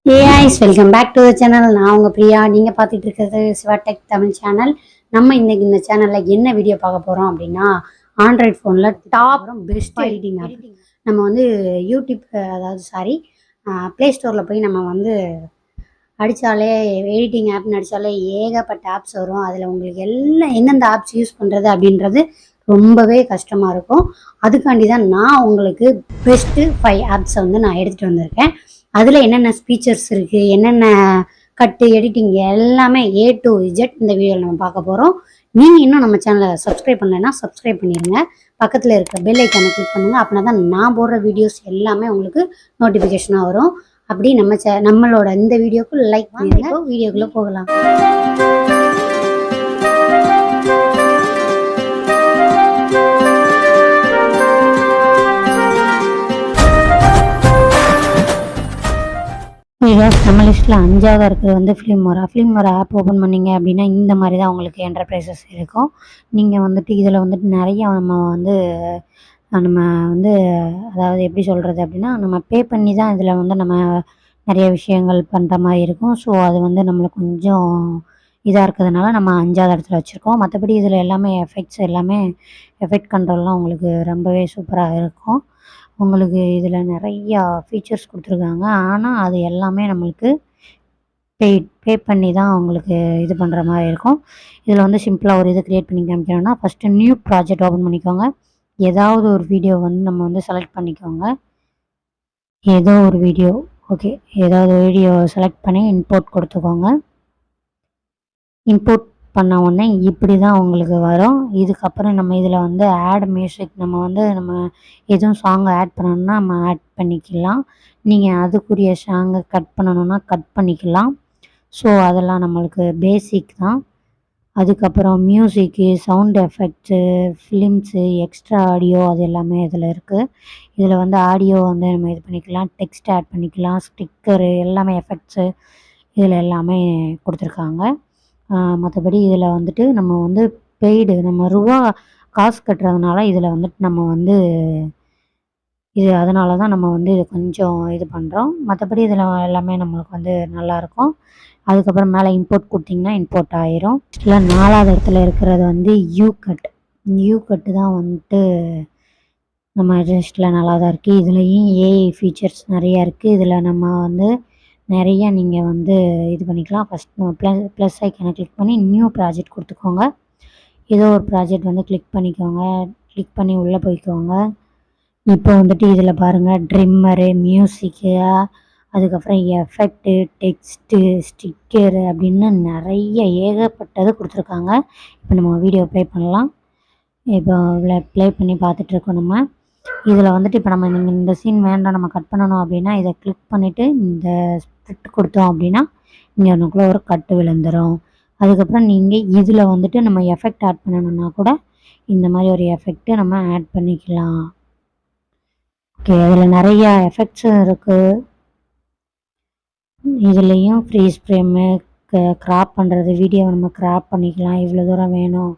Hey guys, welcome back to the channel. நான் உங்க பிரியா. நீங்க பார்த்துட்டு இருக்கிறது சிவா டெக் தமிழ் சேனல். நம்ம இன்னைக்கு இந்த சேனல்ல என்ன வீடியோ பார்க்க போறோம் அப்படின்னா, ஆண்ட்ராய்ட் ஃபோன்ல டாப் பெஸ்ட் எடிட்டிங் ஆப். நம்ம வந்து யூடியூப் ப்ளே ஸ்டோர்ல போய் நம்ம வந்து அடித்தாலே எடிட்டிங் ஆப்னு அடித்தாலே ஏகப்பட்ட ஆப்ஸ் வரும். அதில் உங்களுக்கு எல்லாம் எந்தெந்த ஆப்ஸ் யூஸ் பண்ணுறது அப்படின்றது ரொம்பவே கஷ்டமாக இருக்கும். அதுக்காண்டி தான் நான் உங்களுக்கு பெஸ்ட்டு 5 ஆப்ஸை வந்து நான் எடுத்துகிட்டு வந்திருக்கேன். அதில் என்னென்ன ஃபீச்சர்ஸ் இருக்குது, என்னென்ன கட்டு எடிட்டிங் எல்லாமே A to Z இந்த வீடியோவில் நம்ம பார்க்க போகிறோம். நீங்கள் இன்னும் நம்ம சேனலை சப்ஸ்கிரைப் பண்ணலைன்னா சப்ஸ்கிரைப் பண்ணிடுங்க. பக்கத்தில் இருக்க பெல் ஐக்கானை கிளிக் பண்ணுங்கள். அப்படின்னா தான் நான் போடுற வீடியோஸ் எல்லாமே உங்களுக்கு நோட்டிஃபிகேஷனாக வரும். அப்படி நம்மளோட இந்த வீடியோக்கு லைக் பண்ணிடுங்க. வீடியோக்குள்ளே போகலாம். நம்ம லிஸ்ட்டில் 5ஆவதாக இருக்கிறது வந்து ஃபிலிமோரா ஆப் ஓப்பன் பண்ணிங்க அப்படின்னா இந்த மாதிரி தான் உங்களுக்கு என்டர்பிரைசஸ் இருக்கும். நீங்கள் வந்துட்டு இதில் வந்துட்டு நிறைய நம்ம வந்து அதாவது எப்படி சொல்கிறது அப்படின்னா, நம்ம பே பண்ணி தான் இதில் வந்து நம்ம நிறைய விஷயங்கள் பண்ணுற மாதிரி இருக்கும். ஸோ அது வந்து நம்மளுக்கு கொஞ்சம் இதாக இருக்கிறதுனால நம்ம 5ஆவது இடத்துல வச்சுருக்கோம். மற்றபடி இதில் எல்லாமே எஃபெக்ட் கண்ட்ரோல்லாம் உங்களுக்கு ரொம்பவே சூப்பராக இருக்கும். உங்களுக்கு இதில் நிறையா ஃபீச்சர்ஸ் கொடுத்துருக்காங்க. ஆனால் அது எல்லாமே நம்மளுக்கு பே பண்ணி தான் உங்களுக்கு இது பண்ணுற மாதிரி இருக்கும். இதில் வந்து சிம்பிளாக ஒரு இது க்ரியேட் பண்ணி காமிக்கணும்னா, ஃபஸ்ட்டு நியூ ப்ராஜெக்ட் ஓப்பன் பண்ணிக்கோங்க. ஏதாவது ஒரு வீடியோ வந்து நம்ம வந்து செலக்ட் பண்ணிக்கோங்க. ஏதோ ஒரு வீடியோ ஏதாவது வீடியோ செலக்ட் பண்ணி இம்போர்ட் கொடுத்துக்கோங்க. இம்போர்ட் பண்ண உடனே இப்படி தான் உங்களுக்கு வரும். இதுக்கப்புறம் நம்ம இதில் வந்து ஆட் மியூசிக் நம்ம எதுவும் சாங்கை ஆட் பண்ணணும்னா நம்ம ஆட் பண்ணிக்கலாம். நீங்கள் அதுக்குரிய சாங்கை கட் பண்ணணுன்னா கட் பண்ணிக்கலாம். ஸோ அதெல்லாம் நம்மளுக்கு பேசிக் தான். அதுக்கப்புறம் music, sound effects, films, extra audio அது எல்லாமே இதில் இருக்குது. இதில் வந்து ஆடியோ வந்து நம்ம இது பண்ணிக்கலாம், டெக்ஸ்ட் ஆட் பண்ணிக்கலாம், ஸ்டிக்கரு எல்லாமே எஃபெக்ட்ஸு இதில் எல்லாமே கொடுத்துருக்காங்க. மற்றபடி இதில் வந்துட்டு நம்ம வந்து பெய்டு நம்ம காசு கட்டுறதுனால இதில் வந்துட்டு நம்ம வந்து அதனால தான் நம்ம வந்து இது கொஞ்சம் இது பண்ணுறோம். மற்றபடி இதில் எல்லாமே நம்மளுக்கு வந்து நல்லாயிருக்கும். அதுக்கப்புறம் மேலே இம்போர்ட் கொடுத்திங்கன்னா இம்போர்ட் ஆயிரும். இல்லை 4ஆவது இடத்துல இருக்கிறது வந்து யூ கட்டு தான் வந்துட்டு நம்ம லிஸ்ட்டில் நல்லா தான் இருக்குது. இதுலேயும் ஏஐ ஃபீச்சர்ஸ் நிறையா இருக்குது. இதில் நம்ம வந்து நிறைய நீங்கள் வந்து இது பண்ணிக்கலாம். ஃபஸ்ட் நம்ம ப்ளஸ் ஐக்கனை கிளிக் பண்ணி நியூ ப்ராஜெக்ட் கொடுத்துக்கோங்க. ஏதோ ஒரு ப்ராஜெக்ட் வந்து கிளிக் பண்ணிக்கோங்க. கிளிக் பண்ணி உள்ளே போய்க்கோங்க. இப்போ வந்துட்டு இதில் பாருங்கள், ட்ரிம்மரு, மியூசிக்கு, அதுக்கப்புறம் எஃபெக்ட்டு, டெக்ஸ்ட்டு, ஸ்டிக்கரு அப்படின்னு நிறைய ஏகப்பட்டது கொடுத்துருக்காங்க. இப்போ நம்ம வீடியோ ப்ளே பண்ணலாம். இப்போ ப்ளே பண்ணி பார்த்துட்ருக்கோம். நம்ம இதில் வந்துட்டு இப்போ நீங்கள் இந்த சீன் வேண்டாம் நம்ம கட் பண்ணணும் அப்படின்னா இதை கிளிக் பண்ணிவிட்டு இந்த ஸ்ப்ளிட் கொடுத்தோம் அப்படின்னா இங்கே ஒன்றுக்குள்ளே ஒரு கட்டு விழுந்துடும். அதுக்கப்புறம் நீங்கள் இதில் வந்துட்டு நம்ம எஃபெக்ட் ஆட் பண்ணணுன்னா கூட இந்த மாதிரி ஒரு எஃபெக்ட்டு நம்ம ஆட் பண்ணிக்கலாம். அதில் நிறையா எஃபெக்ட்ஸும் இருக்குது. இதுலேயும் ஃப்ரீஸ் ஃப்ரேமு, க்ராப் பண்ணுறது, வீடியோவை நம்ம க்ராப் பண்ணிக்கலாம். இவ்வளோ தூரம் வேணும்,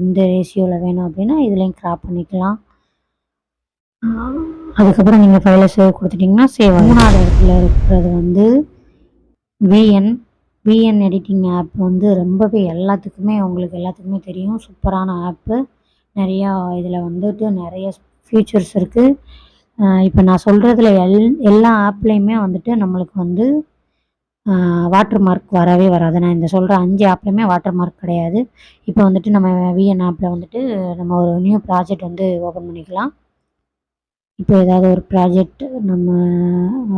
இந்த ரேஷியோவில் வேணும் அப்படின்னா இதுலேயும் க்ராப் பண்ணிக்கலாம். அதுக்கப்புறம் நீங்கள் ஃபைலை சேவ் கொடுத்துட்டிங்கன்னா சேவ். 3ஆவது இடத்துல இருக்கிறது வந்து விஎன் எடிட்டிங் ஆப் வந்து ரொம்பவே உங்களுக்கு எல்லாத்துக்குமே தெரியும். சூப்பரான ஆப்பு. நிறையா இதில் வந்துட்டு நிறைய ஃபீச்சர்ஸ் இருக்குது. இப்போ நான் சொல்கிறதுல எல்லா ஆப்லேயுமே வந்துட்டு நம்மளுக்கு வந்து வாட்டர் மார்க் வரவே வராது. நான் இந்த சொல்கிற 5 ஆப்லேயுமே வாட்டர் மார்க் கிடையாது. இப்போ வந்துட்டு நம்ம விஎன் ஆப்பில் வந்துட்டு நம்ம ஒரு நியூ ப்ராஜெக்ட் வந்து ஓப்பன் பண்ணிக்கலாம். இப்போ ஏதாவது ஒரு ப்ராஜெக்ட் நம்ம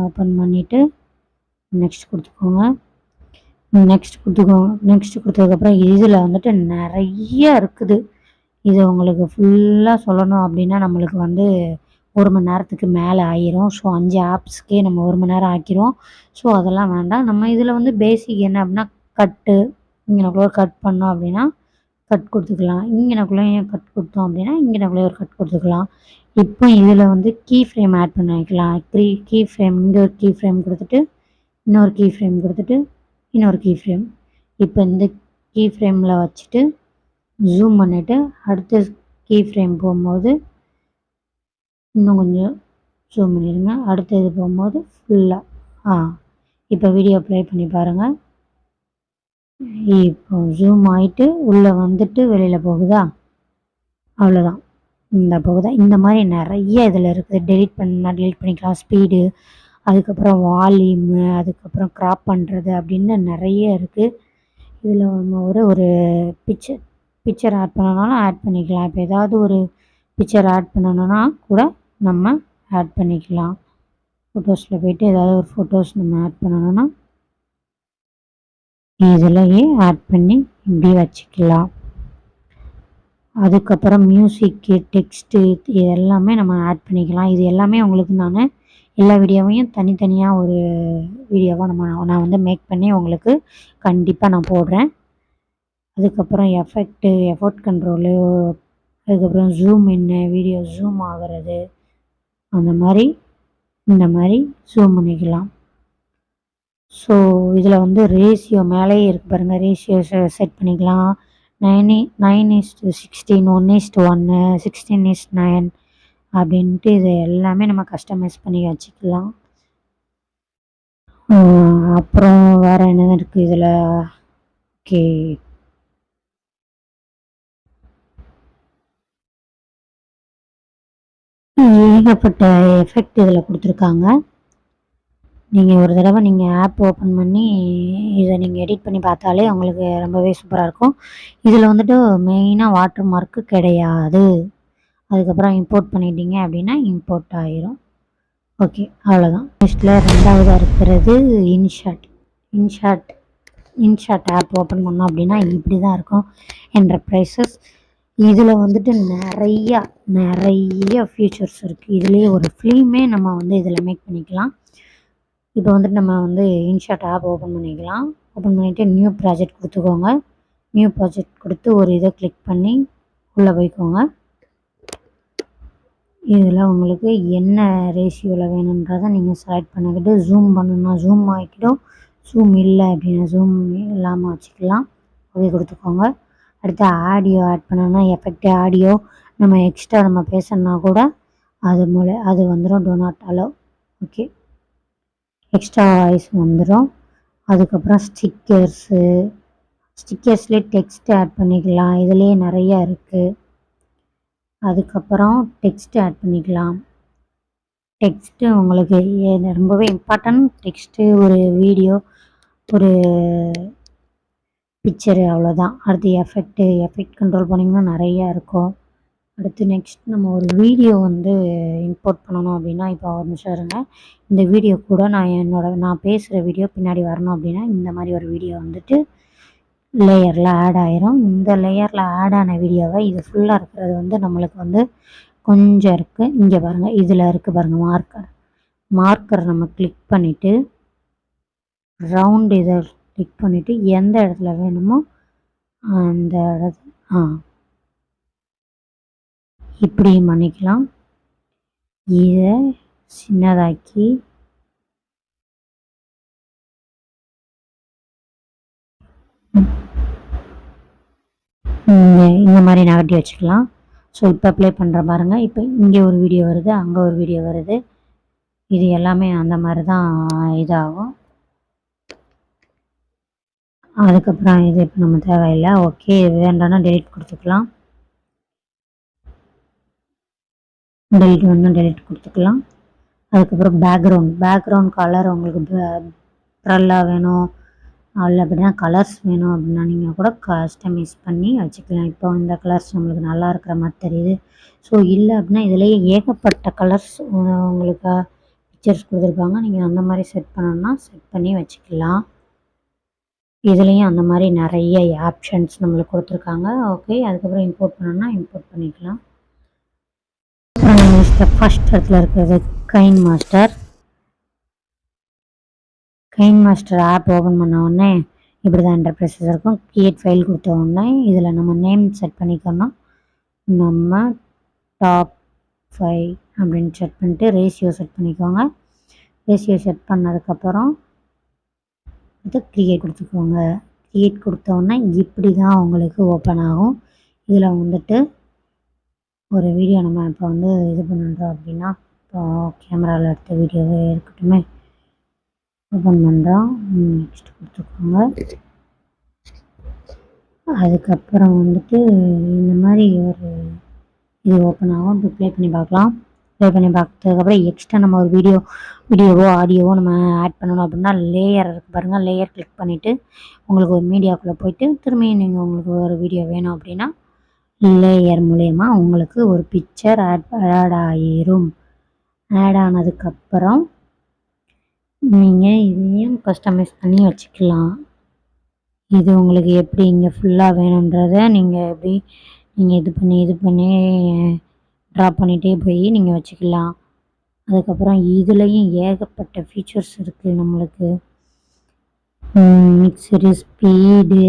ஓப்பன் பண்ணிவிட்டு நெக்ஸ்ட் கொடுத்துக்கோங்க. நெக்ஸ்ட் கொடுத்ததுக்கப்புறம் இதில் வந்துட்டு நிறைய இருக்குது. இது உங்களுக்கு ஃபுல்லாக சொல்லணும் அப்படின்னா நம்மளுக்கு வந்து 1 மணி நேரத்துக்கு மேலே ஆயிரும். ஸோ 5 ஆப்ஸ்க்கே நம்ம 1 மணி நேரம் ஆக்கிரும். ஸோ அதெல்லாம் வேண்டாம். நம்ம இதில் வந்து பேசிக் என்ன அப்படின்னா கட்டு, இங்கனக்குள்ளே கட் பண்ணோம் அப்படின்னா கட் கொடுத்துக்கலாம். இங்கனக்குள்ளேயும் கட் கொடுத்தோம் அப்படின்னா இங்கனக்குள்ளேயே ஒரு கட் கொடுத்துக்கலாம். இப்போ இதில் வந்து கீ ஃப்ரேம் ஆட் பண்ணி வைக்கலாம். கீ ஃப்ரேம், இங்கே ஒரு கீ ஃப்ரேம் கொடுத்துட்டு இன்னொரு கீ ஃப்ரேம் கொடுத்துட்டு இன்னொரு கீ ஃப்ரேம். இப்போ இந்த கீ ஃப்ரேமில் வச்சுட்டு ஜூம் பண்ணிவிட்டு அடுத்த கீ ஃப்ரேம் போகும்போது இன்னும் கொஞ்சம் ஜூம் பண்ணிடுங்க. அடுத்த இது போகும்போது ஃபுல்லாக இப்போ வீடியோ ப்ளே பண்ணி பாருங்கள். இப்போ ஜூம் ஆகிட்டு உள்ளே வந்துட்டு வெளியில் போகுதா? அவ்வளோதான். இந்த போகுதா? இந்த மாதிரி நிறைய இதில் இருக்குது. டெலிட் பண்ணிக்கலாம். ஸ்பீடு, அதுக்கப்புறம் வால்யூமு, அதுக்கப்புறம் க்ராப் பண்ணுறது அப்படின்னு நிறைய இருக்குது. இதில் நம்ம ஒரு பிக்சர் ஆட் பண்ணணும்னாலும் ஆட் பண்ணிக்கலாம். இப்போ ஏதாவது ஒரு பிக்சர் ஆட் பண்ணணும்னா கூட நம்ம ஆட் பண்ணிக்கலாம். ஃபோட்டோஸில் போய்ட்டு ஏதாவது ஒரு ஃபோட்டோஸ் நம்ம ஆட் பண்ணணும்னா இதிலையே ஆட் பண்ணி இப்படி வச்சுக்கலாம். அதுக்கப்புறம் மியூசிக்கு, டெக்ஸ்ட்டு இது எல்லாமே நம்ம ஆட் பண்ணிக்கலாம். இது எல்லாமே உங்களுக்கு நான் எல்லா வீடியோவையும் தனித்தனியாக ஒரு வீடியோவாக நான் வந்து மேக் பண்ணி உங்களுக்கு கண்டிப்பாக நான் போடுறேன். அதுக்கப்புறம் எஃபர்ட் கண்ட்ரோலு, அதுக்கப்புறம் ஜூம் இன்னு, வீடியோ ஜூம் ஆகிறது, அந்த மாதிரி இந்த மாதிரி ஜூம் பண்ணிக்கலாம். ஸோ இதில் வந்து ரேஷியோ மேலேயே இருக்குது பாருங்கள். ரேஷியோ செட் பண்ணிக்கலாம். 9:16, 1:1, 16:9 அப்படின்ட்டு இது எல்லாமே நம்ம கஸ்டமைஸ் பண்ணி வச்சுக்கலாம். அப்புறம் வேறு என்னென்ன இருக்குது இதில்? ஓகே, ஏகப்பட்ட எஃபெக்ட் இதில் கொடுத்துருக்காங்க. நீங்கள் ஒரு தடவை நீங்கள் ஆப் ஓப்பன் பண்ணி இதை நீங்கள் எடிட் பண்ணி பார்த்தாலே உங்களுக்கு ரொம்பவே சூப்பராக இருக்கும். இதில் வந்துட்டு மெயினாக வாட்டர் மார்க்கு கிடையாது. அதுக்கப்புறம் இம்போர்ட் பண்ணிட்டீங்க அப்படின்னா இம்போர்ட் ஆயிரும். ஓகே, அவ்வளோதான். லிஸ்ட்டில் 2ஆவதாக இருக்கிறது இன்ஷாட் ஆப் ஓப்பன் பண்ணோம் அப்படின்னா இப்படி தான் இருக்கும். என்டர்பிரைசஸ் இதில் வந்துட்டு நிறைய ஃபீச்சர்ஸ் இருக்குது. இதுலேயே ஒரு ஃபிலிமே நம்ம வந்து இதில் மேக் பண்ணிக்கலாம். இப்போ வந்துட்டு நம்ம வந்து இன்ஷாட் ஆப் ஓப்பன் பண்ணிக்கலாம். ஓப்பன் பண்ணிவிட்டு நியூ ப்ராஜெக்ட் கொடுத்துக்கோங்க. நியூ ப்ராஜெக்ட் கொடுத்து ஒரு இதை கிளிக் பண்ணி உள்ளே போய்க்கோங்க. இதில் உங்களுக்கு என்ன ரேஷியோவில் வேணுன்றதை நீங்கள் செலக்ட் பண்ணிக்கிட்டு ஜூம் பண்ணணும்னா ஜூம் ஆகிக்கிடும். ஜூம் இல்லை அப்படின்னா ஜூம் இல்லாமல் வச்சுக்கலாம். ஓகே கொடுத்துக்கோங்க. அடுத்து ஆடியோ ஆட் பண்ணணும்னா எஃபெக்ட் ஆடியோ நம்ம எக்ஸ்ட்ரா நம்ம பேசணுன்னா கூட அது வந்துடும். Do not allow. Okay, extra voice வந்துடும். அதுக்கப்புறம் ஸ்டிக்கர்ஸ்லேயே டெக்ஸ்ட் ஆட் பண்ணிக்கலாம். இதுலேயே நிறையா இருக்குது. அதுக்கப்புறம் டெக்ஸ்ட் ஆட் பண்ணிக்கலாம். டெக்ஸ்ட்டு உங்களுக்கு ரொம்பவே இம்பார்ட்டன்ட். டெக்ஸ்ட்டு, ஒரு வீடியோ, ஒரு பிக்சரு, அவ்வளோதான். அடுத்து எஃபெக்ட் கண்ட்ரோல் பண்ணிங்கன்னா நிறையா இருக்கும். அடுத்து நெக்ஸ்ட் நம்ம ஒரு வீடியோ வந்து இம்போர்ட் பண்ணணும் அப்படின்னா, இப்போ ஒரு நிமிஷம் இருங்க. இந்த வீடியோ கூட நான் பேசுகிற வீடியோ பின்னாடி வரணும் அப்படின்னா இந்த மாதிரி ஒரு வீடியோ வந்துட்டு லேயரில் ஆட் ஆயிரும். இந்த லேயரில் ஆட் ஆன வீடியோவை இது ஃபுல்லாக இருக்கிறது வந்து நம்மளுக்கு வந்து கொஞ்சம் இருக்குது. இங்கே பாருங்கள், இதில் இருக்குது பாருங்கள் மார்க்கர் நம்ம கிளிக் பண்ணிவிட்டு ரவுண்ட் இதை கிளிக் பண்ணிவிட்டு எந்த இடத்துல வேணுமோ அந்த இப்படியும் பண்ணிக்கலாம். இதை சின்னதாக்கி இந்த மாதிரி நகட்டி வச்சுக்கலாம். ஸோ இப்போ ப்ளே பண்ணுற பாருங்கள். இப்போ இங்கே ஒரு வீடியோ வருது, அங்கே ஒரு வீடியோ வருது. இது எல்லாமே அந்த மாதிரி தான் இதாகும். அதுக்கப்புறம் இது இப்போ நம்ம தேவையில்லை. ஓகே, இது வேண்டாம்னா டெலிட் கொடுத்துக்கலாம். டெலிட் கொடுத்துக்கலாம். அதுக்கப்புறம் பேக்ரவுண்ட் கலர் உங்களுக்கு ப்ரல்லாக வேணும், இல்லை அப்படின்னா கலர்ஸ் வேணும் அப்படின்னா நீங்கள் கூட கஸ்டமைஸ் பண்ணி வச்சுக்கலாம். இப்போ இந்த கலர்ஸ் நம்மளுக்கு நல்லா இருக்கிற மாதிரி தெரியுது. ஸோ இல்லை அப்படின்னா இதிலேயே ஏகப்பட்ட கலர்ஸ் உங்களுக்கு பிக்சர்ஸ் கொடுத்துருப்பாங்க. நீங்கள் அந்த மாதிரி செட் பண்ணணும்னா செட் பண்ணி வச்சுக்கலாம். இதுலேயும் அந்த மாதிரி நிறைய ஆப்ஷன்ஸ் நம்மளுக்கு கொடுத்துருக்காங்க. ஓகே, அதுக்கப்புறம் இம்போர்ட் பண்ணணும்னா இம்போர்ட் பண்ணிக்கலாம். அப்புறம் நம்ம ஃபஸ்ட் இடத்துல இருக்கிறது கைன் மாஸ்டர் ஆப் ஓப்பன் பண்ண உடனே இப்படி தான் என்டர்பிரைசஸ் இருக்கும். கிரியேட் ஃபைல் கொடுத்த உடனே இதில் நம்ம நேம் செட் பண்ணிக்கணும். நம்ம டாப் 5 அப்படின்னு செட் பண்ணிட்டு ரேஷியோ செட் பண்ணிக்கோங்க. ரேஷியோ செட் பண்ணதுக்கப்புறம் இது கிரியேட் கொடுத்துக்கோங்க. கிரியேட் கொடுத்தோன்னே இப்படி தான் உங்களுக்கு ஓப்பன் ஆகும். இதில் வந்துட்டு ஒரு வீடியோ நம்ம இப்போ வந்து இது பண்ணுறோம் அப்படின்னா, இப்போ கேமராவில் எடுத்த வீடியோவே இருக்கட்டுமே. ஓப்பன் பண்ணுறோம். நெக்ஸ்ட் கொடுத்துக்கோங்க. அதுக்கப்புறம் வந்துட்டு இந்த மாதிரி ஒரு இது ஓப்பன் ஆகும். இப்போ ப்ளே பண்ணி பார்க்கலாம். ப்ளே பண்ணி பார்த்ததுக்கப்புறம் எக்ஸ்ட்ரா நம்ம ஒரு வீடியோவோ ஆடியோவோ நம்ம ஆட் பண்ணணும் அப்படின்னா லேயர் இருக்குது பாருங்கள். லேயர் கிளிக் பண்ணிவிட்டு உங்களுக்கு ஒரு மீடியாக்குள்ளே போயிட்டு திரும்பியும் நீங்கள் உங்களுக்கு ஒரு வீடியோ வேணும் அப்படின்னா லேயர் மூலயமா உங்களுக்கு ஒரு பிக்சர் ஆட் ஆகிரும். ஆட் ஆனதுக்கப்புறம் நீங்கள் இதையும் கஸ்டமைஸ் பண்ணி வச்சுக்கலாம். இது உங்களுக்கு எப்படி இங்கே ஃபுல்லாக வேணுன்றதை நீங்கள் எப்படி நீங்கள் இது பண்ணி ட்ரா பண்ணிகிட்டே போய் நீங்கள் வச்சுக்கலாம். அதுக்கப்புறம் இதுலேயும் ஏகப்பட்ட ஃபீச்சர்ஸ் இருக்குது நம்மளுக்கு. Mixer, speed,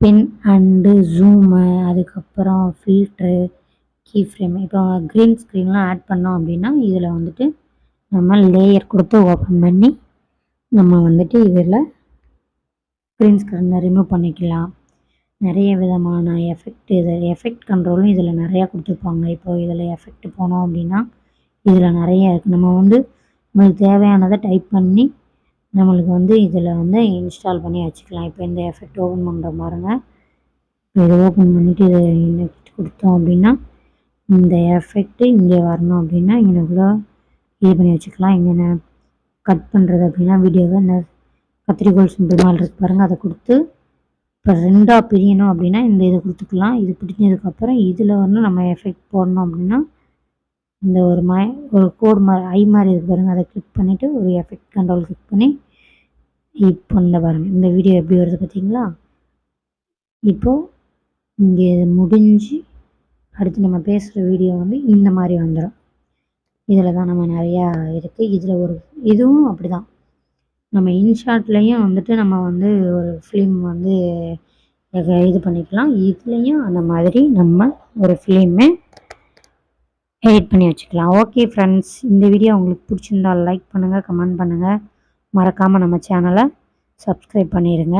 pan and zoom, அதுக்கப்புறம் ஃபில்ட்ரு, கீ ஃப்ரேம். இப்போ க்ரீன் ஸ்க்ரீன்லாம் ஆட் பண்ணோம் அப்படின்னா இதில் வந்துட்டு நம்ம லேயர் கொடுத்து ஓப்பன் பண்ணி நம்ம வந்துட்டு இதில் க்ரீன் ஸ்க்ரீனை ரிமூவ் பண்ணிக்கலாம். நிறைய விதமான எஃபெக்ட் கண்ட்ரோலும் இதில் நிறையா கொடுத்துருப்பாங்க. இப்போது இதில் எஃபெக்ட் போனோம் அப்படின்னா இதில் நிறைய இருக்குது. நம்ம வந்து நம்மளுக்கு தேவையானதை டைப் பண்ணி நம்மளுக்கு வந்து இதில் வந்து இன்ஸ்டால் பண்ணி வச்சுக்கலாம். இப்போ இந்த எஃபெக்ட் ஓப்பன் பண்ணுற பாருங்க. இதை ஓப்பன் பண்ணிவிட்டு இதை நெக்ஸ்ட் கொடுத்தோம் அப்படின்னா இந்த எஃபெக்ட்டு இங்கே வரணும் அப்படின்னா இங்கேக்குள்ளே இது பண்ணி வச்சுக்கலாம். இங்கே கட் பண்ணுறது அப்படின்னா வீடியோவை இந்த கத்திரிக்கோள் சிம்பிள் மாதிரி இருக்குது பாருங்கள், அதை கொடுத்து இப்போ 2ஆக பிரியணும் அப்படின்னா இந்த இது கொடுத்துக்கலாம். இது பிடிச்சதுக்கப்புறம் இதில் வந்து நம்ம எஃபெக்ட் போடணும் அப்படின்னா இந்த ஒரு கோடு மாதிரி ஐ மாதிரி இருக்குது பாருங்கள், அதை கிளிக் பண்ணிவிட்டு ஒரு எஃபெக்ட் கண்ட்ரோல் கிளிக் பண்ணி இப்போ இந்த பாருங்கள் இந்த வீடியோ எப்படி வருது பார்த்தீங்களா. இப்போது இங்கே முடிஞ்சு அடுத்து நம்ம பேசுகிற வீடியோ வந்து இந்த மாதிரி வந்துடும். இதில் தான் நம்ம நிறையா இருக்குது. இதில் ஒரு இதுவும் அப்படி தான் நம்ம இன்ஷாட்லேயும் வந்துட்டு நம்ம வந்து ஒரு ஃபிலிம் வந்து இது பண்ணிக்கலாம். இதுலேயும் அந்த மாதிரி நம்ம ஒரு ஃபிலிமை எடிட் பண்ணி வச்சுக்கலாம். ஓகே ஃப்ரெண்ட்ஸ், இந்த வீடியோ உங்களுக்கு பிடிச்சிருந்தால் லைக் பண்ணுங்கள், கமெண்ட் பண்ணுங்கள், மறக்காமல் நம்ம சேனலை சப்ஸ்கிரைப் பண்ணிடுங்க.